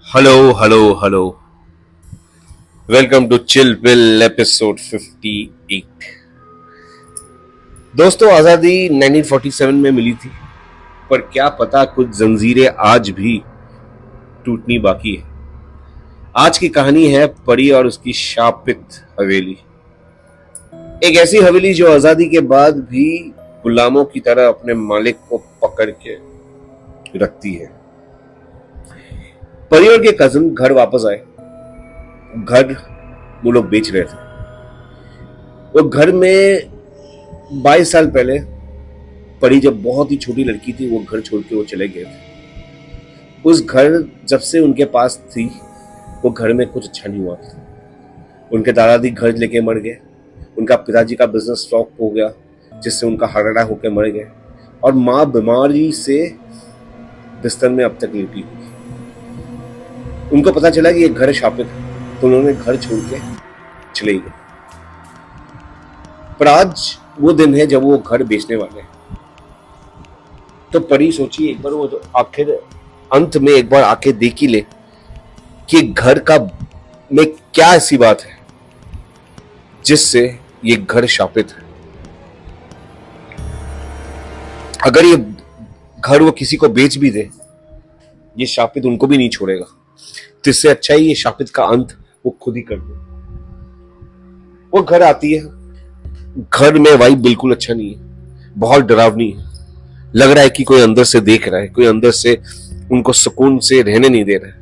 Hello, hello, hello. Welcome to Chill Pill episode 58. दोस्तों आज़ादी 1947 में मिली थी, पर क्या पता कुछ जंजीरें आज भी टूटनी बाकी है। आज की कहानी है परी और उसकी शापित हवेली। एक ऐसी हवेली जो आज़ादी के बाद भी गुलामों की तरह अपने मालिक को पकड़ के रखती है। परी और के कजिन घर वापस आए। घर वो लोग बेच रहे थे। वो घर में 22 साल पहले परी जब बहुत ही छोटी लड़की थी, वो घर छोड़ के वो चले गए थे। उस घर जब से उनके पास थी, वो घर में कुछ अच्छा नहीं हुआ था। उनके दादाजी घर लेके मर गए। उनका पिताजी का बिजनेस फ्लॉप हो गया, जिससे उनका हार्ट अटैक होकर मर गए। और माँ बीमारी से बिस्तर में अब तक लेटी हुई। उनको पता चला कि ये घर शापित है, तो उन्होंने घर छोड़ के चले गए। पर आज वो दिन है जब वो घर बेचने वाले हैं। तो परी सोची एक बार वो जो आखिर अंत में एक बार आके देख ही ले कि घर का में क्या ऐसी बात है जिससे ये घर शापित है। अगर ये घर वो किसी को बेच भी दे, ये शापित उनको भी नहीं छोड़ेगा। तो इससे अच्छा ही ये शापित का अंत वो खुद ही कर दे। वो घर आती है। घर में वाइब बिल्कुल अच्छा नहीं है, बहुत डरावनी है। लग रहा है कि कोई अंदर से देख रहा है, कोई अंदर से उनको सुकून से रहने नहीं दे रहा है।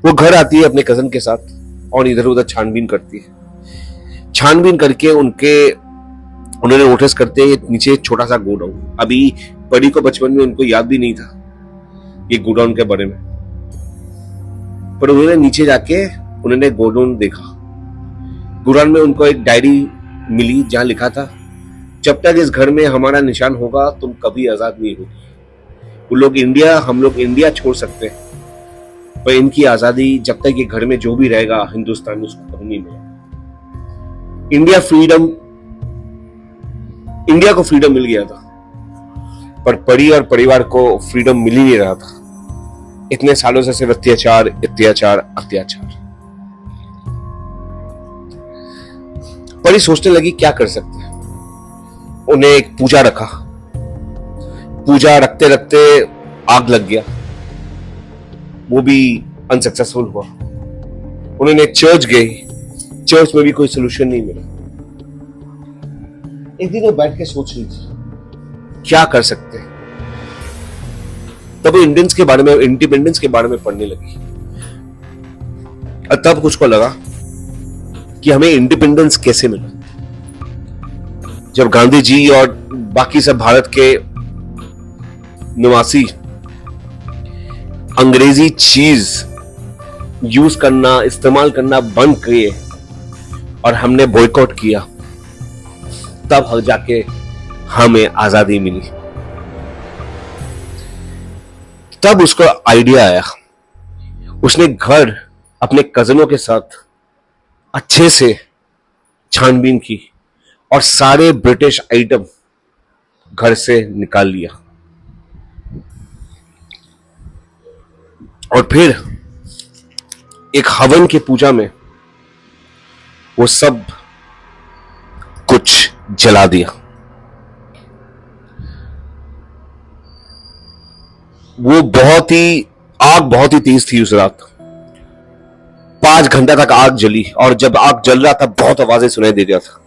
वो घर आती है अपने कजन के साथ और इधर उधर छानबीन करती है। छानबीन करके उन्होंने नोटिस करते हैं नीचे एक छोटा सा गोडाउन। अभी परी को बचपन में उनको याद भी नहीं था ये गोडाउन के बारे में, पर उन्होंने नीचे जाके उन्होंने गोडाउन देखा। गोडाउन में उनको एक डायरी मिली जहां लिखा था, जब तक इस घर में हमारा निशान होगा तुम कभी आजाद नहीं होगी। वो लोग इंडिया, हम लोग इंडिया छोड़ सकते हैं, पर इनकी आजादी जब तक ये घर में जो भी रहेगा हिंदुस्तान में उसको कभी नहीं मिलेगा। इंडिया को फ्रीडम मिल गया था, पर परी और परिवार को फ्रीडम मिल ही नहीं रहा था। इतने सालों से सिर्फ अत्याचार अत्याचार अत्याचार। परी सोचने लगी क्या कर सकते हैं। उन्हें एक पूजा रखा। पूजा रखते रखते आग लग गया, वो भी अनसक्सेसफुल हुआ। उन्होंने चर्च गई, चर्च में भी कोई सोल्यूशन नहीं मिला। एक दिन वो बैठ के सोच रही थी क्या कर सकते हैं। तब वो इंडियंस के बारे में, इंडिपेंडेंस के बारे में पढ़ने लगी। और तब कुछ को लगा कि हमें इंडिपेंडेंस कैसे मिला। जब गांधी जी और बाकी सब भारत के निवासी अंग्रेजी चीज यूज करना, इस्तेमाल करना बंद किए और हमने बॉयकॉट किया, तब जाके हमें आजादी मिली। तब उसको आइडिया आया। उसने घर अपने कजनों के साथ अच्छे से छानबीन की और सारे ब्रिटिश आइटम घर से निकाल लिया। और फिर एक हवन की पूजा में वो सब कुछ जला दिया। वो आग बहुत ही तेज थी उस रात। 5 घंटा तक आग जली, और जब आग जल रहा था बहुत आवाजें सुनाई दे रहा था।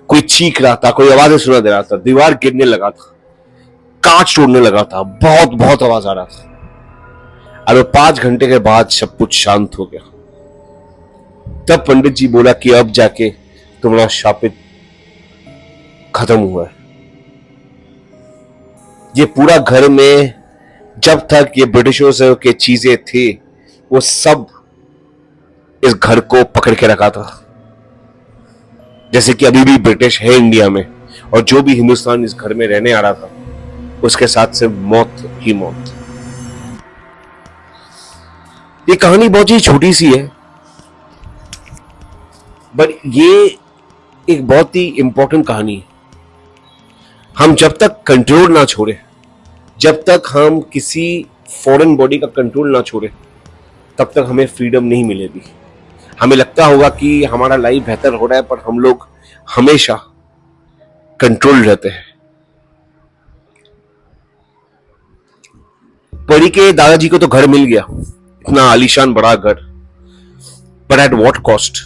कोई चीख रहा था, कोई आवाजें सुना दे रहा था, दीवार गिरने लगा था, कांच टूटने लगा था, बहुत बहुत आवाज आ रहा था। और 5 घंटे के बाद सब कुछ शांत हो गया। तब पंडित जी बोला कि अब जाके तुम्हारा शापित खत्म हुआ है। ये पूरा घर में जब तक ये ब्रिटिशों से के चीजें थी, वो सब इस घर को पकड़ के रखा था। जैसे कि अभी भी ब्रिटिश है इंडिया में, और जो भी हिंदुस्तान इस घर में रहने आ रहा था उसके साथ से मौत ही मौत। ये कहानी बहुत ही छोटी सी है, बट ये एक बहुत ही इंपॉर्टेंट कहानी है। हम जब तक कंट्रोल ना छोड़े, जब तक हम किसी फॉरेन बॉडी का कंट्रोल ना छोड़े, तब तक हमें फ्रीडम नहीं मिलेगी। हमें लगता होगा कि हमारा लाइफ बेहतर हो रहा है, पर हम लोग हमेशा कंट्रोल रहते हैं। परी के दादाजी को तो घर मिल गया, इतना आलीशान बड़ा घर, पर एट व्हाट कॉस्ट?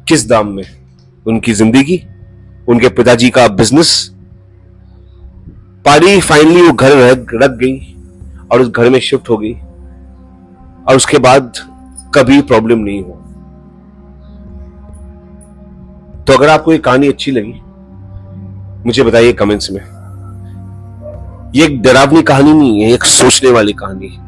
किस दाम में? उनकी जिंदगी, उनके पिताजी का बिजनेस। पारी फाइनली वो घर रख गई और उस घर में शिफ्ट हो गई, और उसके बाद कभी प्रॉब्लम नहीं हुआ। तो अगर आपको ये कहानी अच्छी लगी, मुझे बताइए कमेंट्स में। ये एक डरावनी कहानी नहीं है, एक सोचने वाली कहानी है।